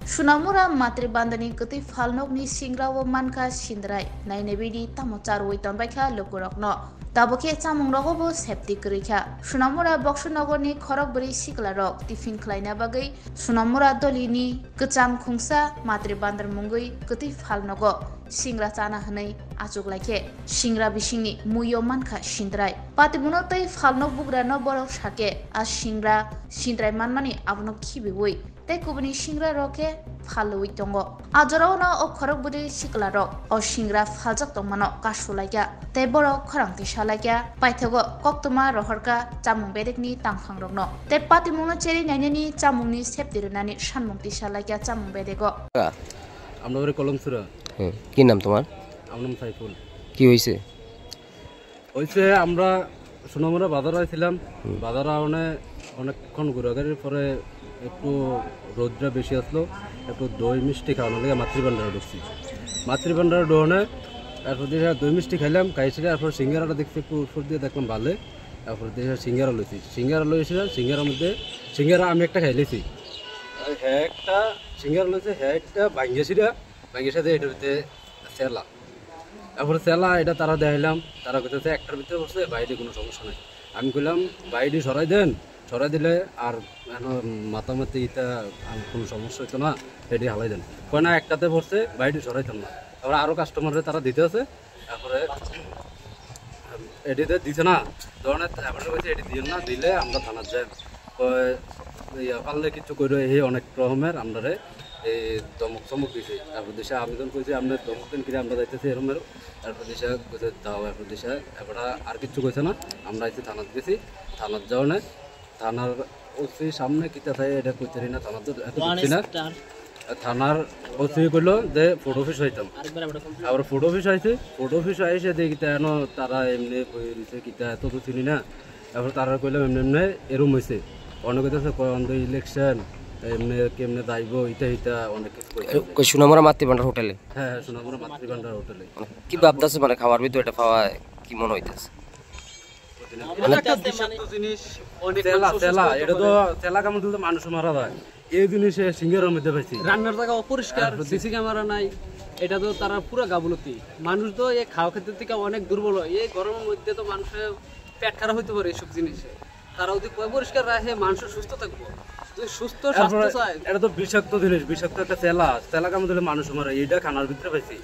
Sunamura matri bandani keti falnok ni singrawo manka sindrai naine bidi tamo charwoi tonbaikha lokurokno taboke chamung rogobo septi krikha Sunamura Bokshunogo ni khorokbri siklarok tifin khlaina bagai Sunamura dolini kecham khungsa matri bandar mungui keti falnogo singra chana hanai achuk laike singra bisingni muyo manka sindrai patibuno tei falnok bugra no borok sake a singra sindrai manmani abno khibewoi tei kubuni singra roke faloi tongo ajorao no o khorok budi siklarok o singra faljak tongmano kasulaika tei borok khorangti salaika paithogo koktuma rohorka chamung bedekni tangphangrokno tei patimungno cheri nainani chamungni septirunani sanmungti salaika chamung bedego আমরা ওরে কলমসুরা কি নাম তোমার? আমার নাম সাইফুল। কি হইছে? হইছে আমরা সোনামুড়া বাজারে আইছিলাম, বাজারে অনেকক্ষণ ঘোরাঘুরির পরে একটু রোদটা বেশি আসলো, একটু দই মিষ্টি খাওয়ানোর লাগে মাতৃভান্ডারে ঢুকছি। মাতৃভান্ডারে ঢোনে তারপর দিয়ে দই মিষ্টি খাইলাম, খাইছি তারপর সিঙ্গারাটা দেখছি একটু উপর দিয়ে দেখলাম ভালো, তারপর দিয়ে সিঙ্গারা লইছি। সিঙ্গারা লইছিলাম, সিঙ্গারার মধ্যে সিঙ্গারা আমি একটা খাইলেছি, হ্যাঁ একটা সিঙ্গারা লইছে, হ্যাঁ একটা ভাঙ্গেছিরা ভাঙ্গের সাথে এটার ভিতরে সেলা, তারপরে সেলা এটা তারা দেখাইলাম, তারা কইতেছে একটার ভিতরে বসছে বাইরে কোনো সমস্যা নেই। আমি কইলাম বাইরে সরাই দেন, সরাই দিলে আর মাতামাতি এটা কোনো সমস্যা হইতো না, এটি হালাই দেন। কয় না একটাতে পড়ছে বাইরে সরাইতাম না। তারপরে আরও কাস্টমারে তারা দিতে আছে, তারপরে এটিতে দিছে না ধরনের তারপরে কইছে এটি দিয়ে না, দিলে আমরা থানার যাই পারলে কিছু করে এই অনেক রকমের আমরা এই দমক চমক দিছে। তারপর দেশে আবেদন করেছি আপনার দমক দিন কিনে আমরা যাইতেছি এরমের, তারপর দেশে কইছে দাও, এরপর দেশে এবার আর কিছু কইছে না। আমরা এসে থানাত গেছি, থানার যাও না, থানার ওসি সামনে কিতা থাকে এটা কইতে না, থানার তো এত বুঝছি না। থানার ওসি কইলো যে ফটো অফিস হইতাম, আবার ফটো অফিস আইছে, ফটো অফিস আইসে দেখি কেন তারা এমনি কই দিছে কিতা এত তো চিনি না। তারপর তারা কইলাম এমনি এমনি এরম হয়েছে, অনেক কইতেছে অন্ধ ইলেকশন এমনি কেমনে যাইব এটা এটা অনেক কিছু কইছে। সোনামুড়া মাতৃভান্ডার হোটেলে? হ্যাঁ সোনামুড়া মাতৃভান্ডার হোটেলে। কি ভাবতেছে মানে খাবার ভিতরে এটা পাওয়া কি মনে হইতেছে? এটা তো তেলা কামড় দিলে মানুষ মারা যায়, এই জিনিসে সিঙ্গারের মধ্যে পাইছি। রান্নার জায়গা অপরিষ্কার, সিসি ক্যামেরা নাই, এটা তো তারা পুরো গাবলতি। মানুষ তো এই খাওয়া খেতে থেকে অনেক দুর্বল হয়, এই গরমের মধ্যে তো মানুষের পেট খারাপ হইতে পারে এইসব জিনিসে। তারা যদি পরিষ্কার রাখে মানুষ সুস্থ থাকবো, সুস্থ স্বাস্থ্য চায়। এটা তো বিষাক্ত জিনিস, বিষাক্ত একটা তেলা কামড় দিলে মানুষ মারা, এইটা খানার ভিতরে পাইছি।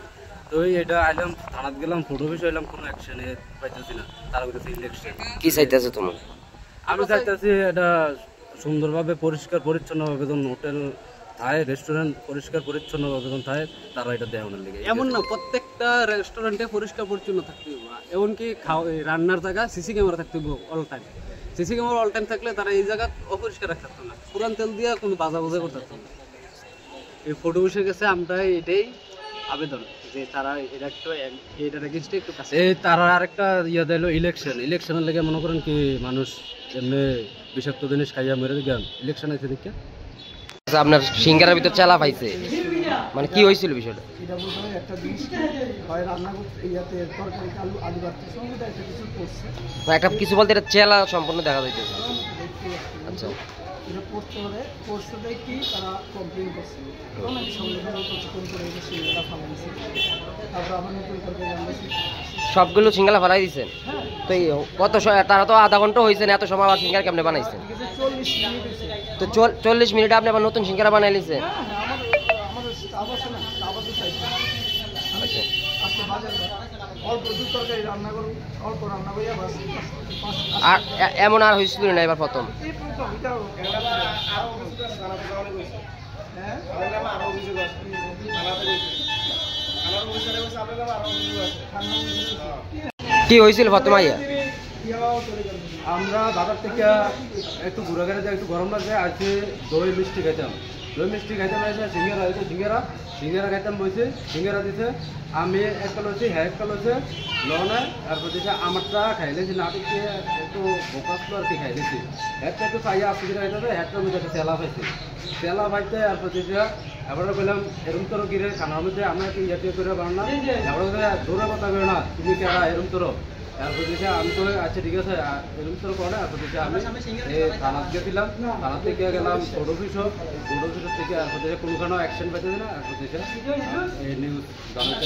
তো এটা আইলাম থানাত গেলাম, ফটো অফিস আইলাম, কোনো অ্যাকশনে পাইতেছি না। তারা বলতেছে ইলেকশন। কি চাইতেছে তোমার? আমি চাইতেছি এটা সুন্দরভাবে পরিষ্কার পরিচ্ছন্নভাবে যখন হোটেল থাকে, রেস্টুরেন্ট পরিষ্কার পরিচ্ছন্নভাবে যখন থাকে, তারা এটা দেওয়ানোর লেগে। এমন না প্রত্যেকটা রেস্টুরেন্টে পরিষ্কার পরিচ্ছন্ন থাকতে হবে, এমনকি রান্নার জায়গা সিসি ক্যামেরা থাকতে হবে all time. CC camera all time থাকলে তারা এই জায়গা অপরিষ্কার রাখতে পারতো না, পুরান তেল দিয়ে কোনো বাজা বাজা করতে পারতো না। এই ফটো অফিসের কাছে আমরা এটাই আবেদন যে তারা এটা একটু এইটার এগেইনস্টে একটু কাছে। এই তারা আরেকটা ইয়া দিল ইলেকশনের লেগে মনে করেন কি মানুষ এমনি বিষাক্ত জিনিস খাইয়া মেরে গেল, ইলেকশন আছে দেখে। আপনার সিঙ্গারার ভিতর চালা পাইছে, মানে কি হয়েছিল বিষয়টা? এটা বলতে হয় একটা জিনিস হয় রান্না করতে ইয়াতে তরকারি আলু আলু কাটতে সময় একটা কিছু করছে, একটা কিছু বলতে এটা চেলা সম্পূর্ণ দেখা যাইতেছে। আচ্ছা এটা পড়তে হবে, পড়ছে দেখি তারা কমপ্লেন করছে, অনেক সঙ্গে কিছুক্ষণ করে এটা সিঙ্গারা ফালাইছে, তারপর আবার নতুন তরকারি রান্নাছি। সবগুলো সিঙ্গারা ফালাই দিচ্ছেন? তো কত তারা তো আধা ঘন্টা হয়েছে না, এত সময় আবার সিঙ্গারা কেমনে বানাইছেন? 40 মিনিট হয়েছে। তো 40 মিনিটে আপনি আবার নতুন সিঙ্গারা বানাই নিয়েছেন? আমাদের স্টাফ আছে না, স্টাফ আছে চাইছে আজকে বাজার অল্প দু তরকারি রান্না করুন, অল্প রান্না করিয়া বাস। আর এমন আর হয়েছিল না এবার প্রথম? কি হয়েছিল প্রথম আইয়া? আমরা বাজার থেকে একটু ঘুরাঘুরি যাই, একটু গরম লাগছে, আজকে দই মিষ্টি খাইতাম, দই মিষ্টি খাইতাম, এসে সিঙ্গারা হয়েছে, সিঙ্গারা খাইতাম বলছে, সিঙ্গারা দিছে, আমি একটা লইছি, হ্যাঁ একটা লইছে লনে, তারপর দিছে আমারটা খাইলেছি না, একটু বোকাসলো আর কি খাইলেছি, একটা একটু খাইয়া আসতে খাইতে, একটা মধ্যে একটা তেলা পাইছি, তেলা পাইতে তারপর দিছে এবার বললাম এরম তোর কিরে খানার মধ্যে আমরা কি ইয়ে করে বানালাম, এবার দূরে কথা বলো না, তুমি কেরা এরম তোর এরপর দিকে আমি তো আচ্ছা ঠিক আছে এরকম তোর করে এরপর দিকে আমি থানাত গেছিলাম, থানার থেকে গেলাম বোর্ড অফিসও, বোর্ড অফিসের থেকে এরপর দিকে কোনোখানেও অ্যাকশন পেতে না, এরপর দিকে নিউজ জানাতে